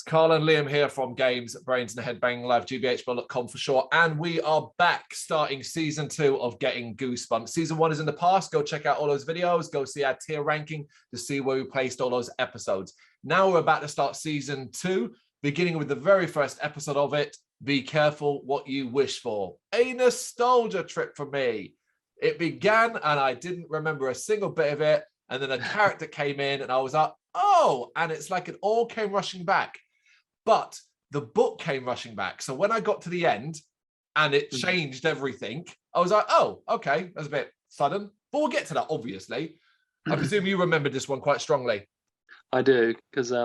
Carl and Liam here from Games, Brains and Head-Banging Life, gbhblofficial for short. And we are back starting season 2 of Getting Goosebumps. Season 1 is in the past. Go check out all those videos. Go see our tier ranking to see where we placed all those episodes. Now we're about to start season 2, beginning with the very first episode of it. Be careful what you wish for. A nostalgia trip for me. It began and I didn't remember a single bit of it. And then a character came in and I was like, oh, and it's like it all came rushing back. But the book came rushing back. So when I got to the end and it changed everything, I was like, oh, okay, that's a bit sudden. But we'll get to that, obviously. I presume you remembered this one quite strongly. I do, because I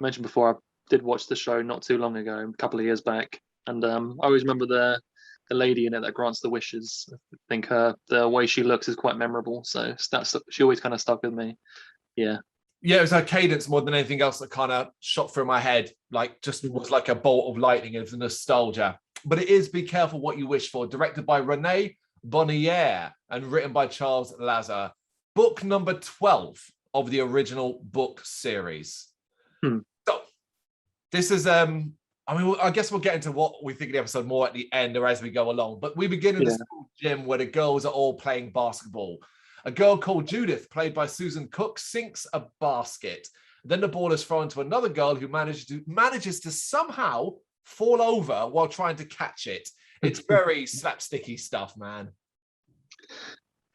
mentioned before, I did watch the show not too long ago, a couple of years back. And I always remember the lady in it that grants the wishes. I think the way she looks is quite memorable. So she always kind of stuck with me. Yeah. Yeah, it was her cadence more than anything else that kind of shot through my head, like just was like a bolt of lightning. It was nostalgia. But it is Be Careful What You Wish For, directed by Renee Bonnier and written by Charles Lazar. Book number 12 of the original book series. So this is, I mean, I guess we'll get into what we think of the episode more at the end or as we go along. But we begin in the school gym where the girls are all playing basketball. A girl called Judith, played by Susan Cook, sinks a basket. Then the ball is thrown to another girl who manages to somehow fall over while trying to catch it. It's very slapsticky stuff, man.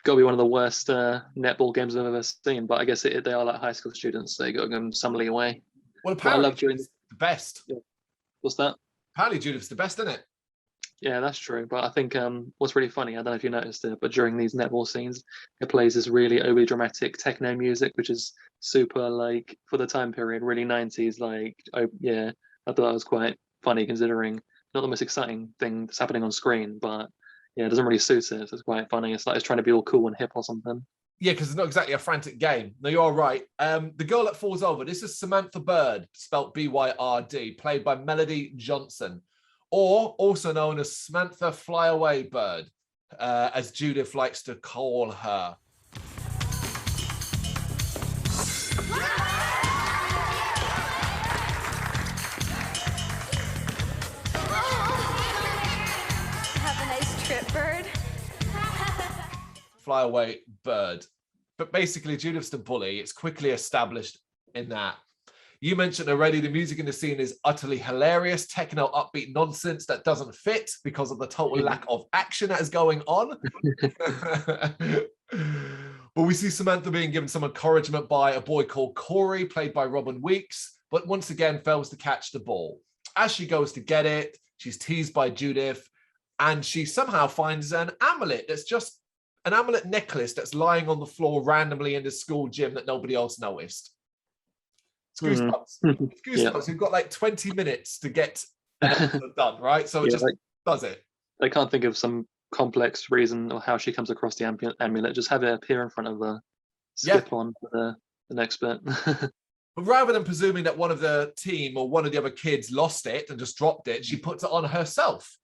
Got to be one of the worst netball games I've ever seen, but I guess they are like high school students, so you got to give them some leeway. Well, apparently Judith's the best. Yeah. What's that? Apparently Judith's the best, isn't it? Yeah, that's true. But I think what's really funny, I don't know if you noticed it, but during these netball scenes, it plays this really overly dramatic techno music, which is super, like, for the time period, really 90s. Like, oh, yeah, I thought that was quite funny considering not the most exciting thing that's happening on screen, but yeah, it doesn't really suit it. So it's quite funny. It's like it's trying to be all cool and hip or something. Yeah, because it's not exactly a frantic game. No, you're right. The girl that falls over, this is Samantha Bird, spelt B-Y-R-D, played by Melody Johnson, or also known as Samantha Flyaway Bird, as Judith likes to call her. Have a nice trip, Bird. Flyaway Bird. But basically, Judith's the bully. It's quickly established in that. You mentioned already the music in the scene is utterly hilarious, techno upbeat nonsense that doesn't fit because of the total lack of action that is going on. But we see Samantha being given some encouragement by a boy called Corey, played by Robin Weeks, but once again fails to catch the ball. As she goes to get it, she's teased by Judith, and she somehow finds an amulet that's just an amulet necklace that's lying on the floor randomly in the school gym that nobody else noticed. It's Goosebumps. It's Goosebumps. Yeah. We've got like 20 minutes to get an episode done, right? So it just does it. They can't think of some complex reason or how she comes across the amulet. Just have it appear in front of her. Skip on to the next bit. But rather than presuming that one of the team or one of the other kids lost it and just dropped it, she puts it on herself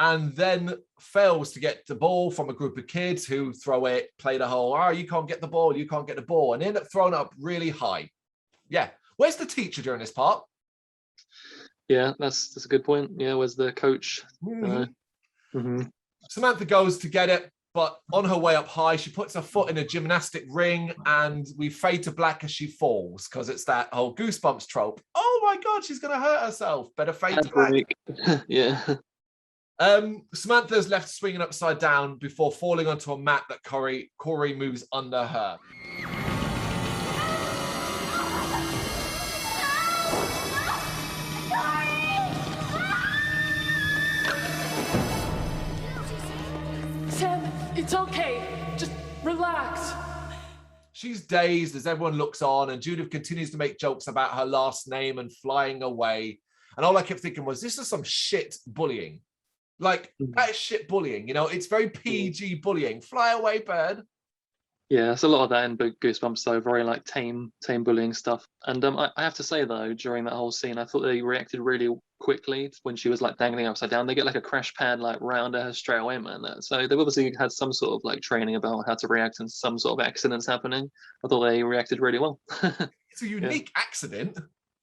and then fails to get the ball from a group of kids who throw it, play the whole, oh, you can't get the ball, you can't get the ball, and end up throwing up really high. Yeah. Where's the teacher during this part? Yeah, that's a good point. Yeah, where's the coach? Samantha goes to get it, but on her way up high, she puts her foot in a gymnastic ring, and we fade to black as she falls because it's that whole Goosebumps trope. Oh my God, she's going to hurt herself. Better fade to black. Yeah. Samantha's left swinging upside down before falling onto a mat that Corey moves under her. It's okay. Just relax. She's dazed as everyone looks on, and Judith continues to make jokes about her last name and flying away. And all I kept thinking was, this is some shit bullying. Like, that is shit bullying. You know, it's very PG bullying. Fly away, bird. Yeah, there's a lot of that in Goosebumps, though. Very like tame bullying stuff. And I have to say though, during that whole scene, I thought they reacted really quickly when she was like dangling upside down. They get like a crash pad like round her straight away, man. So they've obviously had some sort of like training about how to react in some sort of accidents happening. I thought they reacted really well. It's a unique accident.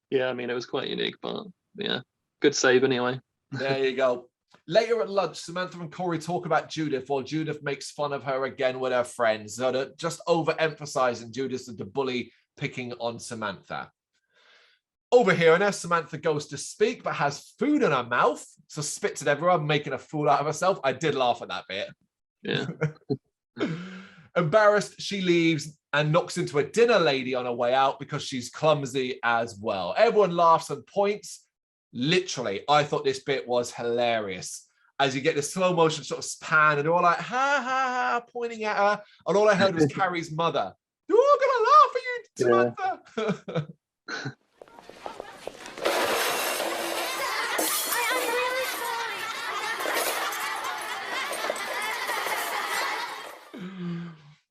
Yeah, I mean, it was quite unique, but yeah, good save anyway. There you go. Later at lunch, Samantha and Corey talk about Judith while Judith makes fun of her again with her friends. So they're just overemphasizing Judith as the bully picking on Samantha. Overhearing her, Samantha goes to speak but has food in her mouth, so spits at everyone, making a fool out of herself. I did laugh at that bit. Yeah. Embarrassed, she leaves and knocks into a dinner lady on her way out because she's clumsy as well. Everyone laughs and points. Literally, I thought this bit was hilarious. As you get the slow motion sort of pan and they're all like, ha, ha, ha, pointing at her. And all I heard was Carrie's mother. They're all going to laugh at you, Samantha. I'm really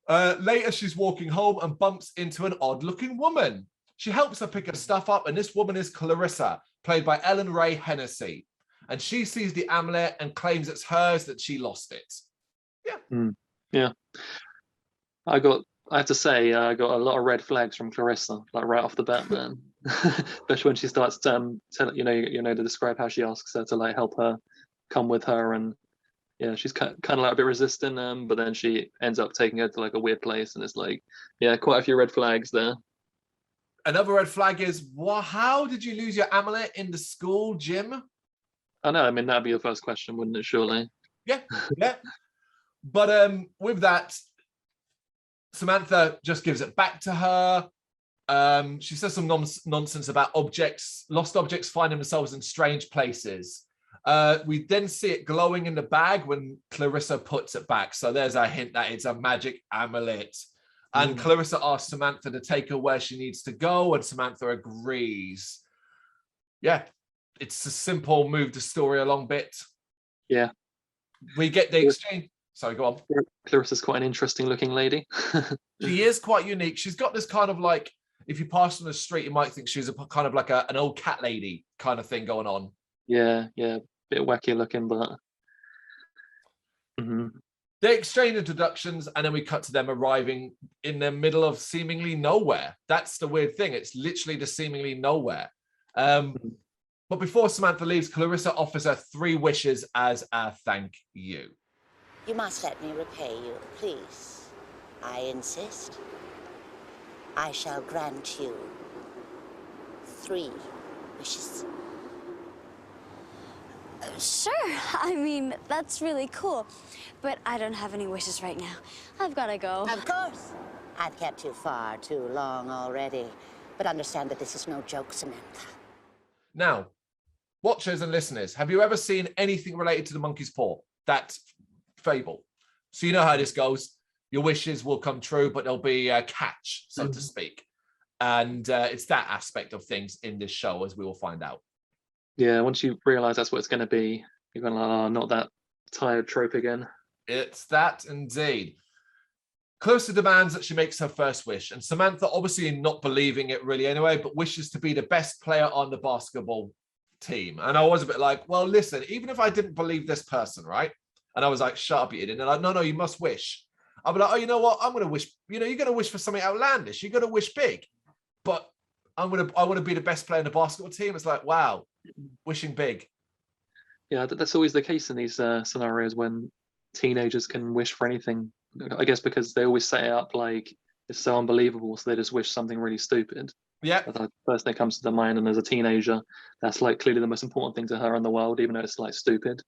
sorry. Later, she's walking home and bumps into an odd-looking woman. She helps her pick her stuff up, and this woman is Clarissa, played by Ellen Ray Hennessy. And she sees the amulet and claims it's hers, that she lost it. Yeah. Yeah. I have to say, I got a lot of red flags from Clarissa, like right off the bat, man. Especially when she starts to to describe how she asks her to like help her come with her, and yeah, she's kind of like a bit resistant, but then she ends up taking her to like a weird place, and it's like, yeah, quite a few red flags there. Another red flag is, how did you lose your amulet in the school gym? I know, I mean, that'd be your first question, wouldn't it, surely? Yeah, yeah. But with that, Samantha just gives it back to her. She says some nonsense about lost objects finding themselves in strange places. We then see it glowing in the bag when Clarissa puts it back. So there's a hint that it's a magic amulet. And Clarissa asks Samantha to take her where she needs to go, and Samantha agrees. Yeah, it's a simple move the story along bit. Yeah. We get the exchange. Sorry, go on. Clarissa's quite an interesting looking lady. She is quite unique. She's got this kind of like, if you pass on the street, you might think she's a kind of like an old cat lady kind of thing going on. Yeah, bit wacky looking, but They exchange introductions, and then we cut to them arriving in the middle of seemingly nowhere. That's the weird thing. It's literally the seemingly nowhere. But before Samantha leaves, Clarissa offers her 3 wishes as a thank you. You must let me repay you, please. I insist. I shall grant you 3 wishes. Sure, I mean, that's really cool. But I don't have any wishes right now. I've got to go. Of course. I've kept you far too long already. But understand that this is no joke, Samantha. Now, watchers and listeners, have you ever seen anything related to the monkey's paw? That fable. So you know how this goes. Your wishes will come true, but there'll be a catch, so to speak. And it's that aspect of things in this show, as we will find out. Yeah, once you realise that's what it's going to be, you're going to like, oh, not that tired trope again. It's that indeed. Clarissa demands that she makes her first wish, and Samantha, obviously not believing it really anyway, but wishes to be the best player on the basketball team. And I was a bit like, well, listen, even if I didn't believe this person, right? And I was like, shut up, Eden. And they're like, no, you must wish. I'll be like, oh, you know what? I'm going to wish, you're going to wish for something outlandish. You're going to wish big. But I want to be the best player in the basketball team. It's like, wow, wishing big. Yeah, that's always the case in these scenarios when teenagers can wish for anything. I guess because they always set it up like it's so unbelievable, so they just wish something really stupid. Yeah. That's the first thing that comes to their mind, and as a teenager, that's like clearly the most important thing to her in the world, even though it's like stupid.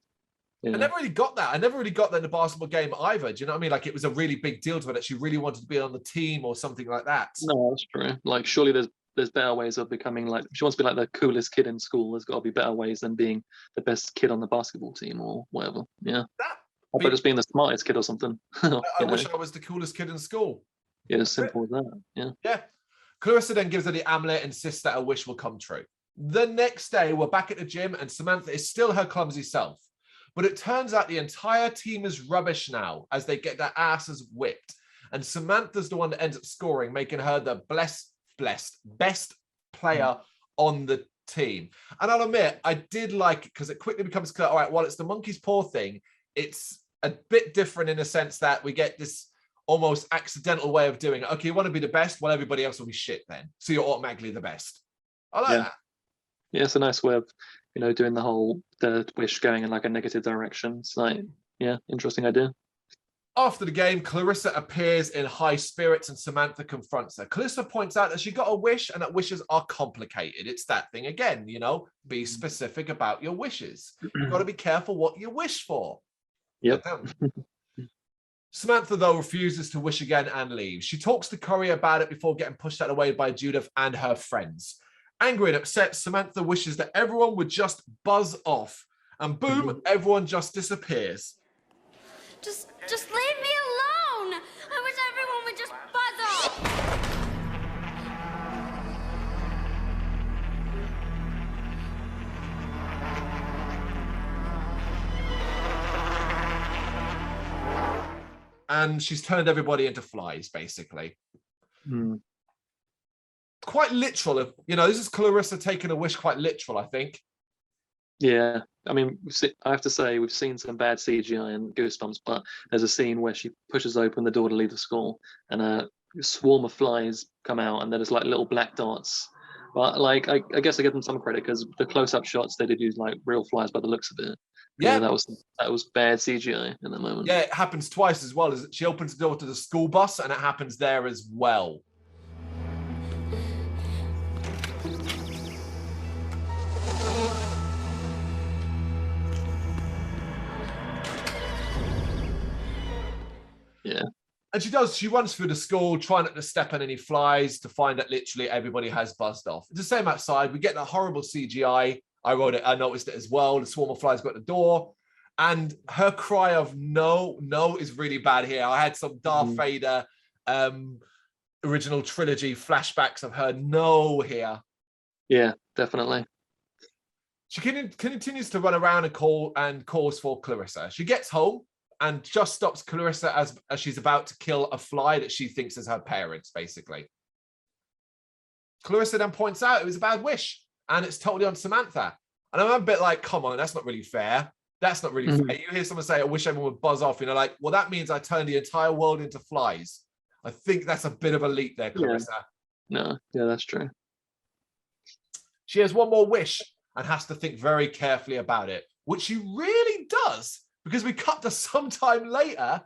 Yeah. I never really got that. I never really got that in the basketball game either. Do you know what I mean? Like it was a really big deal to her that she really wanted to be on the team or something like that. No, that's true. Like surely there's better ways of becoming like, if she wants to be like the coolest kid in school, there's got to be better ways than being the best kid on the basketball team or whatever. Yeah. How about just being the smartest kid or something? I wish I was the coolest kid in school. Yeah, as simple as that. Yeah. Yeah. Clarissa then gives her the amulet and insists that her wish will come true. The next day, we're back at the gym and Samantha is still her clumsy self. But it turns out the entire team is rubbish now as they get their asses whipped. And Samantha's the one that ends up scoring, making her the best player on the team. And I'll admit, I did like it because it quickly becomes clear, all right, well, it's the monkey's paw thing. It's a bit different in a sense that we get this almost accidental way of doing it. Okay, you want to be the best? Well, everybody else will be shit then. So you're automatically the best. I like that. Yeah, it's a nice way of, doing the wish going in like a negative direction. It's like, yeah, interesting idea. After the game, Clarissa appears in high spirits and Samantha confronts her. Clarissa points out that she got a wish and that wishes are complicated. It's that thing again, be specific about your wishes. You've got to be careful what you wish for. Yep. Samantha, though, refuses to wish again and leaves. She talks to Corey about it before getting pushed out of the way by Judith and her friends. Angry and upset, Samantha wishes that everyone would just buzz off. And boom, everyone just disappears. Just leave me alone! I wish everyone would just buzz off! And she's turned everybody into flies, basically. Quite literal. This is Clarissa taking a wish quite literal, I think. Yeah, I mean, I have to say we've seen some bad CGI in Goosebumps, but there's a scene where she pushes open the door to leave the school, and a swarm of flies come out, and they're just like little black dots. But like, I guess I give them some credit because the close-up shots they did use like real flies by the looks of it. Yeah, that was bad CGI in that moment. Yeah, it happens twice as well. As she opens the door to the school bus, and it happens there as well. Yeah. And she runs through the school, trying not to step on any flies, to find that literally everybody has buzzed off. It's the same outside. We get that horrible CGI. I noticed it as well. The swarm of flies got the door. And her cry of no is really bad here. I had some Darth Vader original trilogy flashbacks of her no here. Yeah, definitely. She continues to run around and calls for Clarissa. She gets home and just stops Clarissa as she's about to kill a fly that she thinks is her parents, basically. Clarissa then points out it was a bad wish, and it's totally on Samantha. And I'm a bit like, come on, that's not really fair. That's not really fair. You hear someone say, I wish everyone would buzz off. Like, well, that means I turned the entire world into flies. I think that's a bit of a leap there, Clarissa. No, yeah, that's true. She has one more wish and has to think very carefully about it, which she really does, because we cut to some time later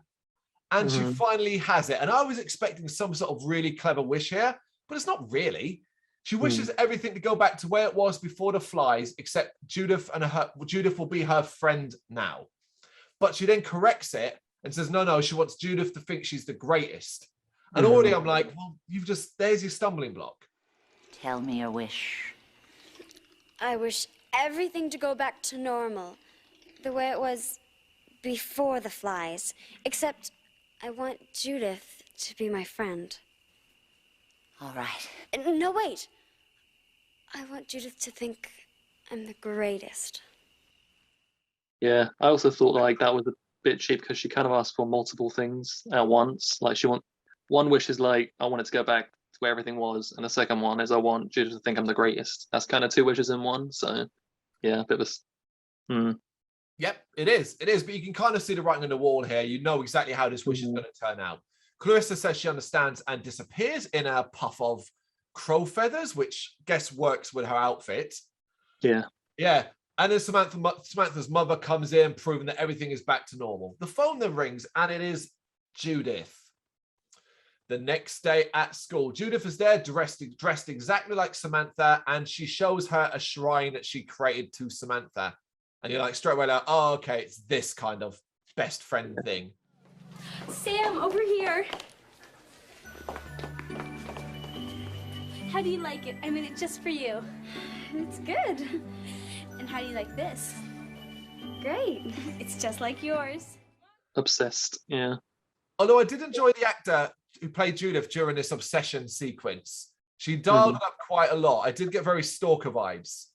and she finally has it. And I was expecting some sort of really clever wish here, but it's not really. She wishes everything to go back to where it was before the flies, except Judith will be her friend now. But she then corrects it and says, no, she wants Judith to think she's the greatest. And already I'm like, well, there's your stumbling block. Tell me your wish. I wish everything to go back to normal, the way it was before the flies, except I want Judith to be my friend. All right. No, wait. I want Judith to think I'm the greatest. Yeah, I also thought like that was a bit cheap because she kind of asked for multiple things at once. Like one wish is like, I want it to go back to where everything was, and the second one is I want Judith to think I'm the greatest. That's kind of two wishes in one. So yeah, a bit of a Yep, it is, but you can kind of see the writing on the wall here. You know exactly how this wish is going to turn out. Clarissa says she understands and disappears in a puff of crow feathers, which I guess works with her outfit. Yeah. And then Samantha's mother comes in, proving that everything is back to normal. The phone then rings, and it is Judith. The next day at school, Judith is there dressed exactly like Samantha, and she shows her a shrine that she created to Samantha. And you're like, straight away like, oh, okay, it's this kind of best friend thing. Sam, over here. How do you like it? I made it just for you. It's good. And how do you like this? Great. It's just like yours. Obsessed, yeah. Although I did enjoy the actor who played Judith during this obsession sequence. She dialed it up quite a lot. I did get very stalker vibes.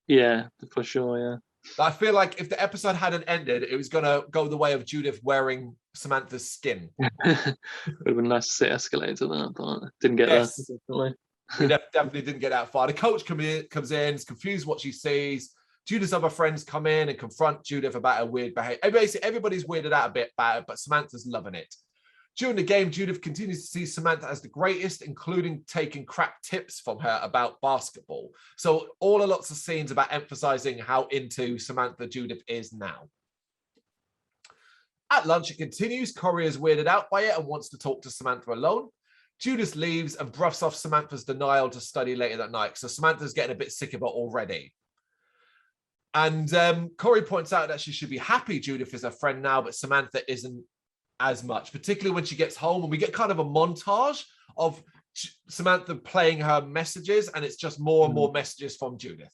Yeah, for sure, yeah. I feel like if the episode hadn't ended, it was going to go the way of Judith wearing Samantha's skin. It would have been nice to see it escalate to that, but didn't get there. Definitely. We definitely didn't get that far. The coach comes in, is confused what she sees. Judith's other friends come in and confront Judith about her weird behavior. Basically, everybody's weirded out a bit about it, but Samantha's loving it. During the game, Judith continues to see Samantha as the greatest, including taking crap tips from her about basketball. So lots of scenes about emphasizing how into Samantha Judith is now. At lunch, it continues. Corey is weirded out by it and wants to talk to Samantha alone. Judith leaves and brushs off Samantha's denial to study later that night. So Samantha's getting a bit sick of it already. And Corey points out that she should be happy Judith is her friend now, but Samantha isn't as much, particularly when she gets home. And we get kind of a montage of Samantha playing her messages, and it's just more and more messages from Judith.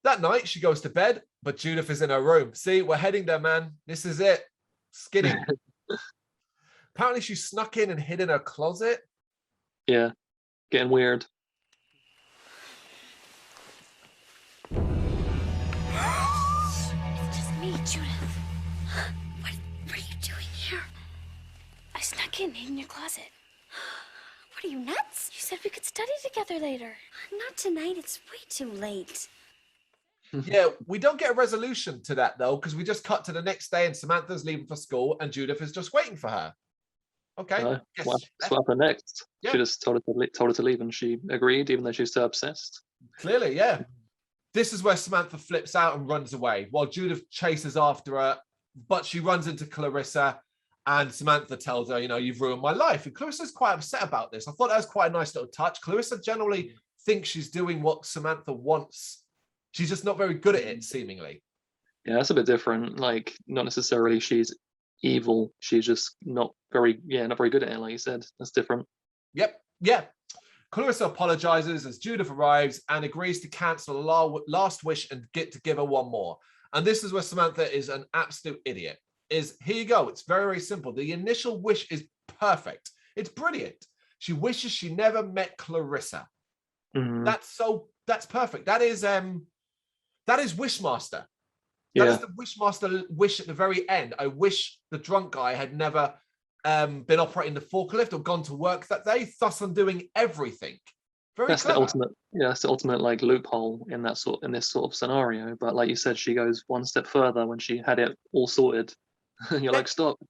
That night, she goes to bed, but Judith is in her room. See, we're heading there, man. This is it. Skinny. Apparently, she snuck in and hid in her closet. Yeah, getting weird. It's just me, Judith. What are you doing here? I snuck in your closet. What are you, nuts? You said we could study together later. Not tonight. It's way too late. Yeah, we don't get a resolution to that, though, because we just cut to the next day and Samantha's leaving for school and Judith is just waiting for her. Okay. What happened next? Yeah. She just told her to leave and she agreed, even though she was so obsessed. Clearly, yeah. This is where Samantha flips out and runs away while Judith chases after her, but she runs into Clarissa and Samantha tells her, you've ruined my life. And Clarissa's quite upset about this. I thought that was quite a nice little touch. Clarissa generally thinks she's doing what Samantha wants. She's just not very good at it, seemingly. Yeah, that's a bit different. Like, not necessarily she's evil. She's just not very good at it, like you said. That's different. Yep. Yeah. Clarissa apologizes as Judith arrives and agrees to cancel a last wish and get to give her one more. And this is where Samantha is an absolute idiot. Here you go. It's very, very simple. The initial wish is perfect. It's brilliant. She wishes she never met Clarissa. That's perfect. That is Wishmaster. That is the Wishmaster wish at the very end. I wish the drunk guy had never been operating the forklift or gone to work that day, thus undoing everything. That's clever. That's the ultimate like loophole in this sort of scenario. But like you said, she goes one step further when she had it all sorted. You're like, stop.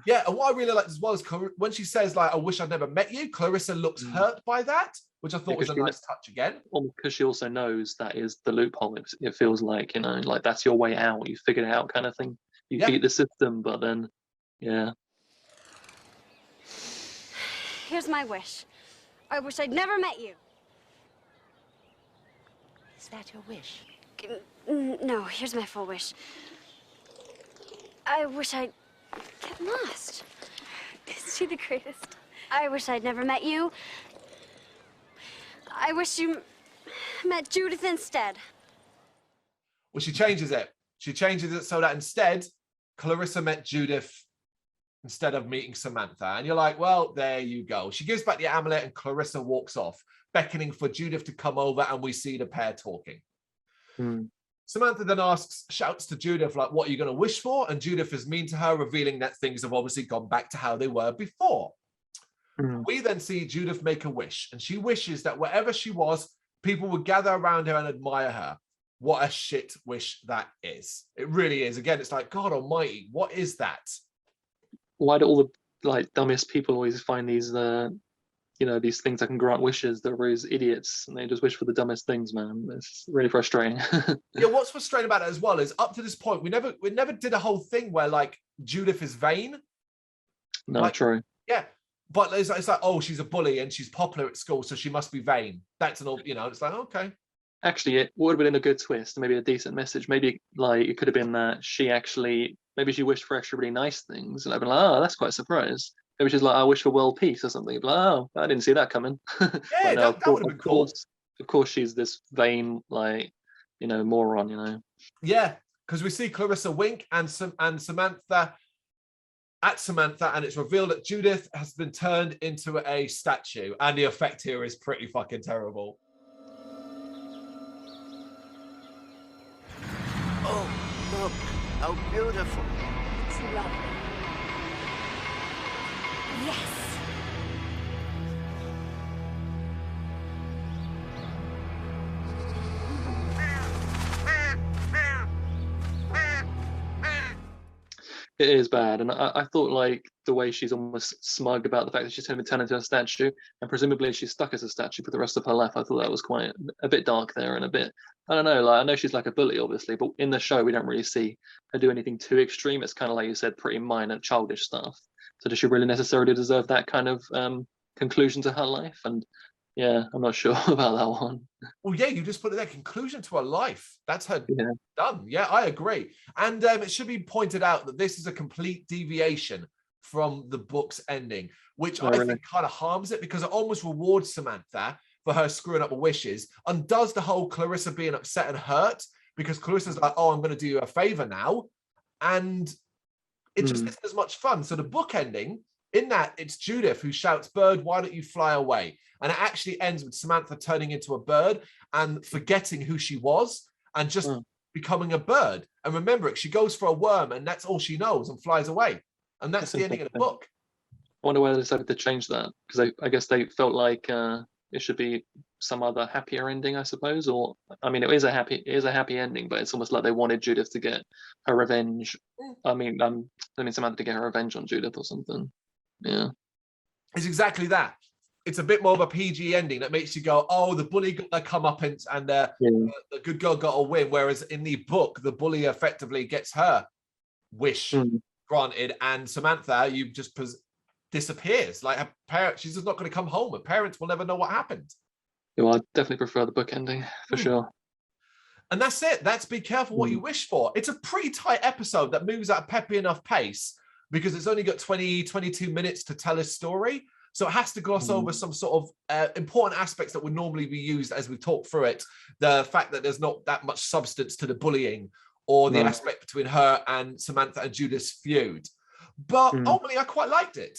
Yeah, and what I really liked as well is when she says, like, I wish I'd never met you, Clarissa looks hurt by that, which I thought was a nice touch again. Because she also knows that is the loophole. It feels like, like that's your way out. You figured it out kind of thing. You beat the system, but then, yeah. Here's my wish. I wish I'd never met you. Is that your wish? No, here's my full wish. I wish I'd get lost. Isn't she the greatest? I wish I'd never met you. I wish you met Judith instead. Well, she changes it. She changes it so that instead, Clarissa met Judith instead of meeting Samantha. And you're like, well, there you go. She gives back the amulet and Clarissa walks off, beckoning for Judith to come over, and we see the pair talking. Samantha then shouts to Judith, like, what are you going to wish for? And Judith is mean to her, revealing that things have obviously gone back to how they were before. We then see Judith make a wish, and she wishes that wherever she was, people would gather around her and admire her. What a shit wish that is. It really is. Again, it's like, God almighty, what is that? Why do all the dumbest people always find these these things that can grant wishes that are always idiots, and they just wish for the dumbest things, man? It's really frustrating. Yeah, what's frustrating about it as well is up to this point, we never did a whole thing where like Judith is vain. No, true. Yeah. But it's like, oh, she's a bully and she's popular at school, so she must be vain. That's an old, it's like, okay. Actually, it would have been a good twist, maybe a decent message. Maybe like it could have been that maybe she wished for actually really nice things, and I'd be like, oh, that's quite a surprise. Maybe she's like, I wish for world peace or something. Like, oh, I didn't see that coming. Yeah, no, that would have been cool. Of course, she's this vain, moron. Yeah, because we see Clarissa wink and Samantha at Samantha, and it's revealed that Judith has been turned into a statue, and the effect here is pretty fucking terrible. Oh, look, how beautiful. It's lovely. Yes. It is bad, and I thought like the way she's almost smug about the fact that she's going to turn into a statue, and presumably she's stuck as a statue for the rest of her life. I thought that was quite a bit dark there, and a bit, I don't know. Like I know she's like a bully, obviously, but in the show we don't really see her do anything too extreme. It's kind of like you said, pretty minor, childish stuff. So does she really necessarily deserve that kind of conclusion to her life? And yeah, I'm not sure about that one. Well, yeah, you just put it there. Conclusion to her life. That's her Yeah. done. Yeah, I agree. And it should be pointed out that this is a complete deviation from the book's ending, which I think kind of harms it because it almost rewards Samantha for her screwing up her wishes, undoes the whole Clarissa being upset and hurt because Clarissa's like, oh, I'm going to do you a favor now. And it just isn't as much fun. So the book ending, in that, it's Judith who shouts, "Bird, why don't you fly away?" And it actually ends with Samantha turning into a bird and forgetting who she was and just becoming a bird. And remembering, she goes for a worm and that's all she knows and flies away. And that's the ending of the book. I wonder why they decided to change that, because I guess they felt like it should be some other happier ending, I suppose. Or I mean, it is a happy ending, but it's almost like they wanted Judith to get her revenge. I mean Samantha to get her revenge on Judith or something. Yeah, it's exactly that. It's a bit more of a PG ending that makes you go, oh, the bully got their comeuppance and the good girl got a win. Whereas in the book, the bully effectively gets her wish granted, and Samantha, you just disappears. Like her parents, she's just not going to come home. Her parents will never know what happened. Yeah, well, I definitely prefer the book ending for sure. And that's it. That's be careful what you wish for. It's a pretty tight episode that moves at a peppy enough pace because it's only got 22 minutes to tell a story. So it has to gloss over some sort of important aspects that would normally be used as we talk through it. The fact that there's not that much substance to the bullying or the aspect between her and Samantha and Judith's feud. But ultimately, I quite liked it.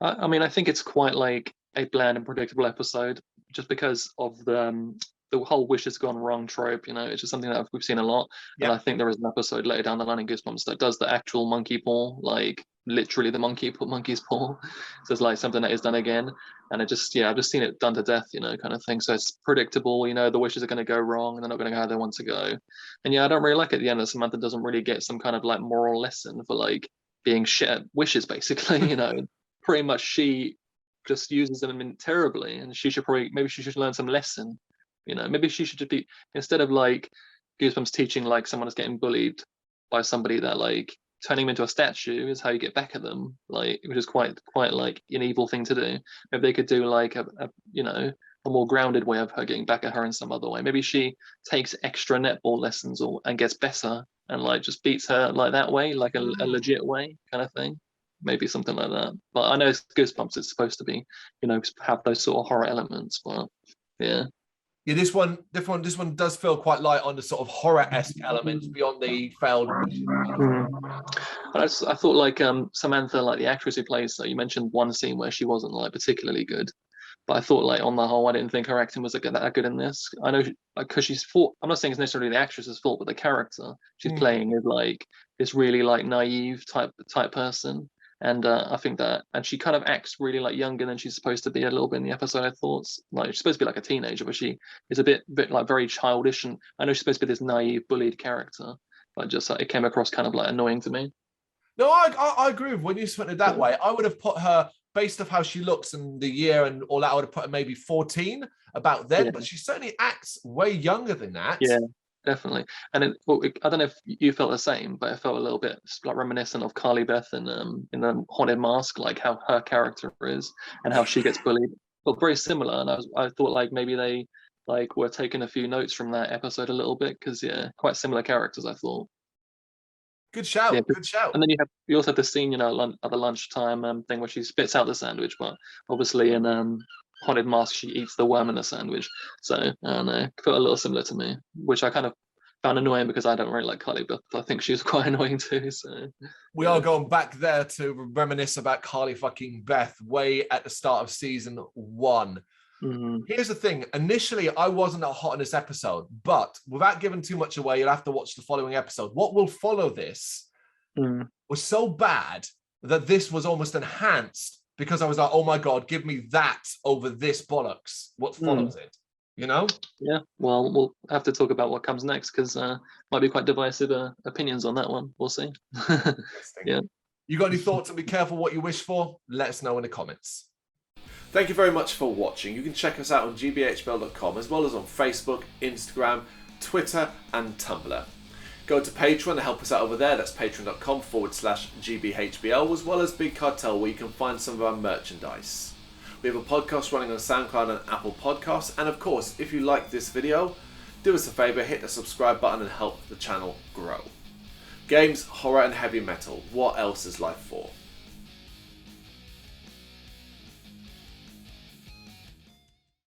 I mean, I think it's quite like a bland and predictable episode just because of the whole wish has gone wrong trope. You know, it's just something that we've seen a lot. And I think there is an episode later down the line in Goosebumps that does the actual monkey paw, like literally the monkey's paw. So it's like something that is done again. And I've just seen it done to death, you know, kind of thing. So it's predictable, you know, the wishes are going to go wrong and they're not going to go how they want to go. And yeah, I don't really like it at the end that Samantha doesn't really get some kind of like moral lesson for like being shit at wishes, basically, you know. Pretty much she just uses them terribly, and maybe she should learn some lesson. You know, maybe she should just be, instead of like Goosebumps teaching like someone is getting bullied by somebody, that like turning them into a statue is how you get back at them, like, which is quite like an evil thing to do. Maybe they could do like a you know, a more grounded way of her getting back at her in some other way. Maybe she takes extra netball lessons and gets better and like just beats her like that way, like a legit way kind of thing. Maybe something like that. But I know it's Goosebumps, it's supposed to be, you know, have those sort of horror elements, but yeah. Yeah, this one does feel quite light on the sort of horror-esque elements beyond the failed. I thought like Samantha, like the actress who plays her, you mentioned one scene where she wasn't like particularly good, but I thought like on the whole, I didn't think her acting was that good in this. I know because she's fault. I'm not saying it's necessarily the actress's fault, but the character she's playing is like this really like naive type person. And I think that, and she kind of acts really like younger than she's supposed to be a little bit in the episode. I thought like she's supposed to be like a teenager, but she is a bit like very childish. And I know she's supposed to be this naive, bullied character, but just it came across kind of like annoying to me. No, I agree with when you spent it that way. I would have put her based off how she looks and the year and all that. I would have put her maybe 14 about then, but she certainly acts way younger than that. Yeah. Definitely. And I don't know if you felt the same, but it felt a little bit like reminiscent of Carly Beth in the Haunted Mask, like how her character is and how she gets bullied. But very similar. And I thought like maybe they like were taking a few notes from that episode a little bit because quite similar characters, I thought. Good shout. Yeah, good shout. And then you also have the scene, you know, at the lunchtime thing where she spits out the sandwich, but obviously in Haunted Mask she eats the worm in the sandwich. So I don't know, felt a little similar to me, which I kind of found annoying because I don't really like Carly, but I think she was quite annoying too. So we are going back there to reminisce about Carly fucking Beth way at the start of season 1. Here's the thing. Initially, I wasn't that hot on this episode, but without giving too much away, you'll have to watch the following episode. What will follow this was so bad that this was almost enhanced because I was like, oh my God, give me that over this bollocks. What follows it? you know? Yeah, well, we'll have to talk about what comes next because might be quite divisive opinions on that one. We'll see. Yeah. You got any thoughts, and be careful what you wish for? Let us know in the comments. Thank you very much for watching. You can check us out on gbhbl.com as well as on Facebook, Instagram, Twitter and Tumblr. Go to Patreon and help us out over there. That's patreon.com/gbhbl, as well as Big Cartel, where you can find some of our merchandise. We have a podcast running on SoundCloud and Apple Podcasts. And of course, if you like this video, do us a favour, hit the subscribe button and help the channel grow. Games, horror and heavy metal. What else is life for?